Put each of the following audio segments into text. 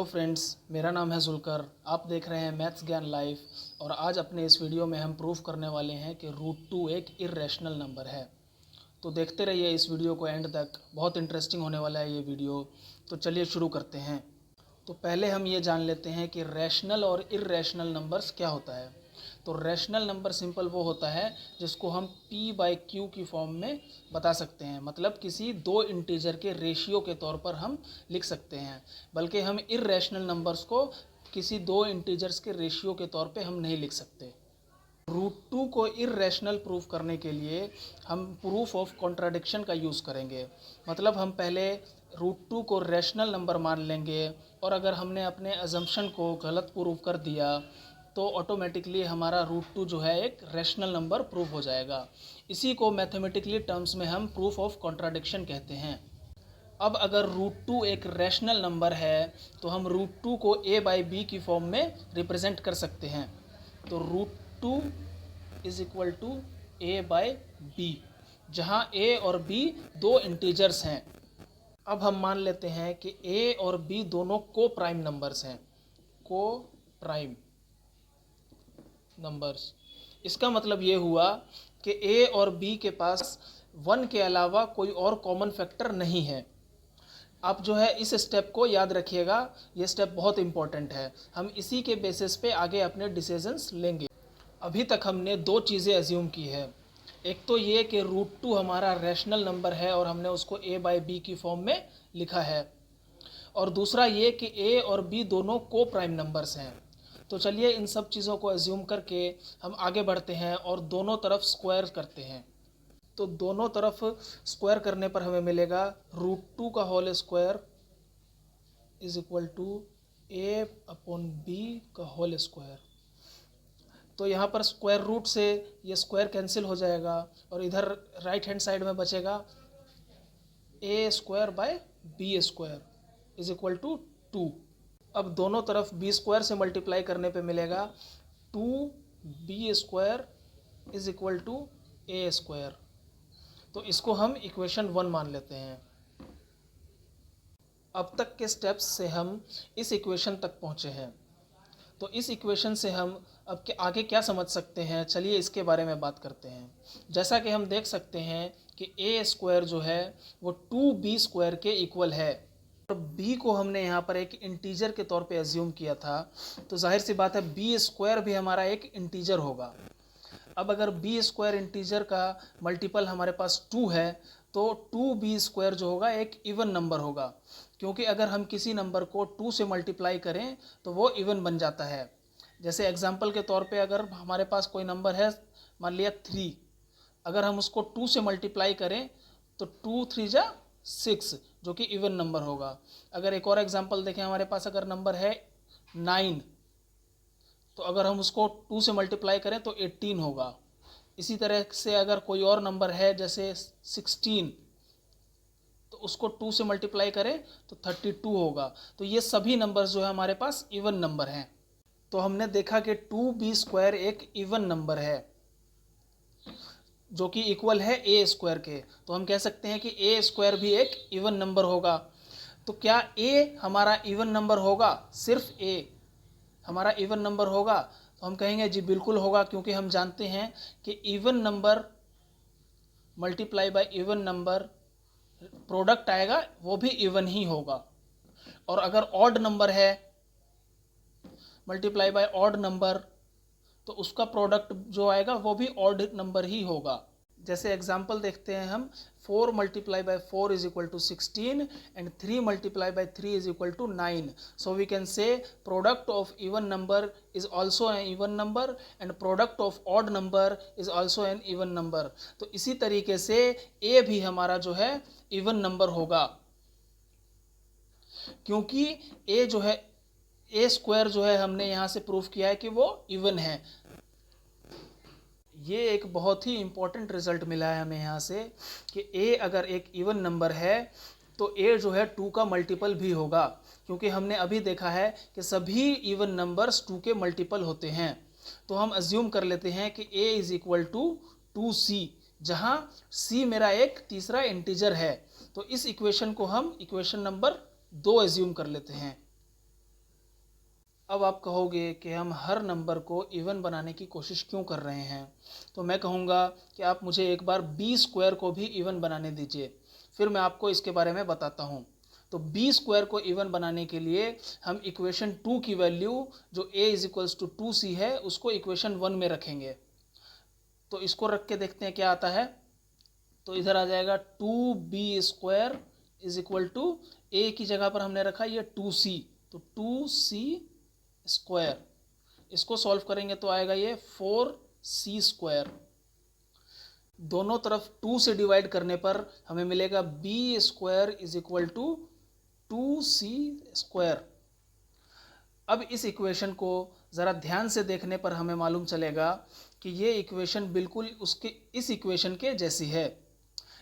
Friends, मेरा नाम है जुल्कर। आप देख रहे हैं मैथ्स ज्ञान लाइव और आज अपने इस वीडियो में हम प्रूफ करने वाले हैं कि √2 एक इर्रेशनल नंबर है। तो देखते रहिए इस वीडियो को एंड तक, बहुत इंटरेस्टिंग होने वाला है ये वीडियो। तो चलिए शुरू करते हैं। तो पहले हम ये जान लेते हैं कि रैशनल और इर्रेशनल नंबर्स क्या होता है। तो रैशनल नंबर सिंपल वो होता है जिसको हम p/q की फॉर्म में बता सकते हैं, मतलब किसी दो इंटीजर के रेशियो के तौर पर हम लिख सकते हैं। बल्कि हम इर्रेशनल नंबर्स को किसी दो इंटीजर्स के रेशियो के तौर पे हम नहीं लिख सकते। √2 को इर्रेशनल प्रूफ करने के लिए हम प्रूफ ऑफ कॉन्ट्राडिक्शन का यूज़ करेंगे। मतलब हम पहले √2 को रैशनल नंबर मान लेंगे और अगर हमने अपने अजम्पशन को गलत प्रूफ कर दिया तो ऑटोमेटिकली हमारा √2 जो है एक रैशनल नंबर प्रूफ हो जाएगा। इसी को मैथमेटिकली टर्म्स में हम प्रूफ ऑफ कॉन्ट्राडिक्शन कहते हैं। अब अगर √2 एक रैशनल नंबर है तो हम √2 को a/b की फॉर्म में रिप्रेजेंट कर सकते हैं। तो √2 इज इक्वल टू a/b, जहाँ a और b दो इंटीजर्स हैं। अब हम मान लेते हैं कि a और b दोनों को प्राइम नंबर्स हैं। को प्राइम नंबर्स, इसका मतलब ये हुआ कि a और b के पास 1 के अलावा कोई और कॉमन फैक्टर नहीं है। आप जो है इस स्टेप को याद रखिएगा, ये स्टेप बहुत इंपॉर्टेंट है। हम इसी के बेसिस पे आगे अपने डिसीजंस लेंगे। अभी तक हमने दो चीज़ें अज्यूम की है। एक तो ये कि √2 हमारा रैशनल नंबर है और हमने उसको a/b की फॉर्म में लिखा है, और दूसरा ये कि a और b दोनों को प्राइम नंबर्स हैं। तो चलिए इन सब चीज़ों को अज्यूम करके हम आगे बढ़ते हैं और दोनों तरफ स्क्वायर करते हैं। तो दोनों तरफ स्क्वायर करने पर हमें मिलेगा √2 का whole square is equal to a/b का होल स्क्वायर। तो यहाँ पर स्क्वायर रूट से ये स्क्वायर कैंसिल हो जाएगा और इधर राइट हैंड साइड में बचेगा a² / b² is equal to 2। अब दोनों तरफ b² से मल्टीप्लाई करने पे मिलेगा 2b² is equal to a²। तो इसको हम इक्वेशन 1 मान लेते हैं। अब तक के स्टेप्स से हम इस इक्वेशन तक पहुँचे हैं। तो इस इक्वेशन से हम अब के आगे क्या समझ सकते हैं, चलिए इसके बारे में बात करते हैं। जैसा कि हम देख सकते हैं कि a² जो है वो 2b² के इक्वल है और b को हमने यहाँ पर एक इंटीजर के तौर पे अज्यूम किया था, तो जाहिर सी बात है b² भी हमारा एक इंटीजर होगा। अब अगर b² इंटीजर का मल्टीपल हमारे पास 2 है तो 2b² जो होगा एक इवन नंबर होगा, क्योंकि अगर हम किसी नंबर को 2 से मल्टीप्लाई करें तो वो इवन बन जाता है। जैसे एग्जांपल के तौर पे अगर हमारे पास कोई नंबर है, मान लिया 3, अगर हम उसको 2 से मल्टीप्लाई करें तो 2 3 जा 6, जो कि इवन नंबर होगा। अगर एक और एग्जांपल देखें, हमारे पास अगर नंबर है 9, तो अगर हम उसको 2 से मल्टीप्लाई करें तो 18 होगा। इसी तरह से अगर कोई और नंबर है जैसे 16, तो उसको 2 से मल्टीप्लाई करें तो 32 होगा। तो ये सभी नंबर्स जो है हमारे पास इवन नंबर हैं। तो हमने देखा कि 2b² एक इवन नंबर है जो कि इक्वल है a² के। तो हम कह सकते हैं कि a² भी एक इवन नंबर होगा। तो क्या a हमारा इवन नंबर होगा? सिर्फ a हमारा इवन नंबर होगा? तो हम कहेंगे जी बिल्कुल होगा, क्योंकि हम जानते हैं कि even number multiply by even number product आएगा वो भी इवन ही होगा। और अगर ऑड नंबर है मल्टीप्लाई बाय ऑड नंबर, तो उसका प्रोडक्ट जो आएगा वो भी ऑड नंबर ही होगा। जैसे एग्जांपल देखते हैं हम, 4 × 4 is equal to 16 and 3 × 3 is equal to 9। So we can say product of even number is also an even number and product of odd number is also an even number. तो इसी तरीके से a भी हमारा जो है even number होगा, क्योंकि a जो है a² जो है हमने यहाँ से प्रूफ किया है कि वो इवन है। ये एक बहुत ही इम्पोर्टेंट रिजल्ट मिला है हमें यहाँ से कि a अगर एक इवन नंबर है तो a जो है 2 का मल्टीपल भी होगा, क्योंकि हमने अभी देखा है कि सभी इवन नंबर्स 2 के मल्टीपल होते हैं। तो हम अज्यूम कर लेते हैं कि a is equal to 2c, जहाँ c मेरा एक तीसरा इंटीजर है। तो इस इक्वेशन को हम इक्वेशन नंबर 2 अज्यूम कर लेते हैं। अब आप कहोगे कि हम हर नंबर को इवन बनाने की कोशिश क्यों कर रहे हैं, तो मैं कहूँगा कि आप मुझे एक बार बी स्क्वायर को भी इवन बनाने दीजिए, फिर मैं आपको इसके बारे में बताता हूँ। तो बी स्क्वायर को इवन बनाने के लिए हम इक्वेशन 2 की वैल्यू जो a is equals to 2c है उसको इक्वेशन 1 में रखेंगे। तो इसको रख के देखते हैं क्या आता है। तो इधर आ जाएगा 2b square is equal to a की जगह पर हमने रखा ये 2c, तो 2c स्क्वायर, इसको सॉल्व करेंगे तो आएगा ये 4c स्क्वायर। दोनों तरफ 2 से डिवाइड करने पर हमें मिलेगा b square is equal to 2c square. अब इस इक्वेशन को ज़रा ध्यान से देखने पर हमें मालूम चलेगा कि ये इक्वेशन बिल्कुल उसके इस इक्वेशन के जैसी है।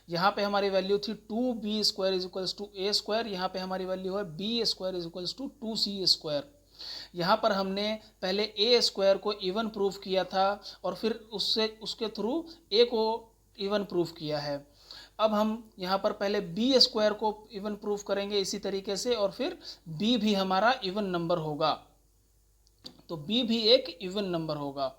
यहाँ पे हमारी वैल्यू थी 2b square is equals to a square, यहाँ पे हमारी वैल्यू है b square is equals to 2c square. यहाँ पर हमने पहले a स्क्वायर को इवन प्रूफ किया था और फिर उसके थ्रू a को इवन प्रूफ किया है। अब हम यहाँ पर पहले b स्क्वायर को इवन प्रूफ करेंगे इसी तरीके से, और फिर b भी हमारा इवन नंबर होगा, तो b भी एक इवन नंबर होगा।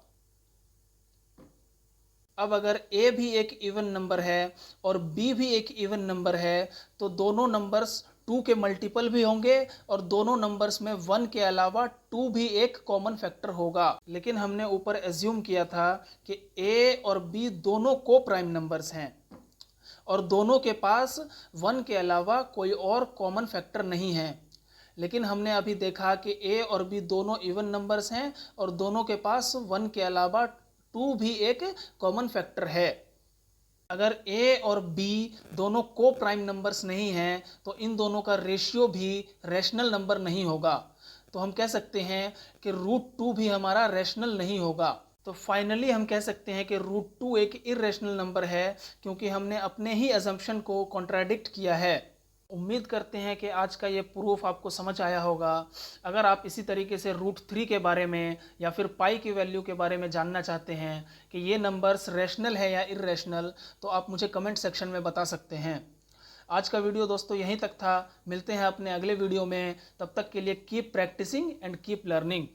अब अगर a भी एक इवन नंबर है और b भी एक इवन नंबर है तो दोनों नंबर्स 2 के मल्टीपल भी होंगे और दोनों नंबर्स में 1 के अलावा 2 भी एक कॉमन फैक्टर होगा। लेकिन हमने ऊपर एज्यूम किया था कि a और b दोनों को प्राइम नंबर्स हैं और दोनों के पास 1 के अलावा कोई और कॉमन फैक्टर नहीं है। लेकिन हमने अभी देखा कि a और b दोनों इवन नंबर्स हैं और दोनों के पास 1 के अलावा 2 भी एक कॉमन फैक्टर है। अगर a और b दोनों को प्राइम नंबर्स नहीं हैं तो इन दोनों का रेशियो भी रैशनल नंबर नहीं होगा। तो हम कह सकते हैं कि √2 भी हमारा रैशनल नहीं होगा। तो फाइनली हम कह सकते हैं कि √2 एक इर्रेशनल नंबर है क्योंकि हमने अपने ही अजम्पशन को कॉन्ट्राडिक्ट किया है। उम्मीद करते हैं कि आज का ये प्रूफ आपको समझ आया होगा। अगर आप इसी तरीके से √3 के बारे में या फिर पाई की वैल्यू के बारे में जानना चाहते हैं कि ये नंबर्स रैशनल है या इर्रेशनल, तो आप मुझे कमेंट सेक्शन में बता सकते हैं। आज का वीडियो दोस्तों यहीं तक था। मिलते हैं अपने अगले वीडियो में, तब तक के लिए keep practicing and keep learning.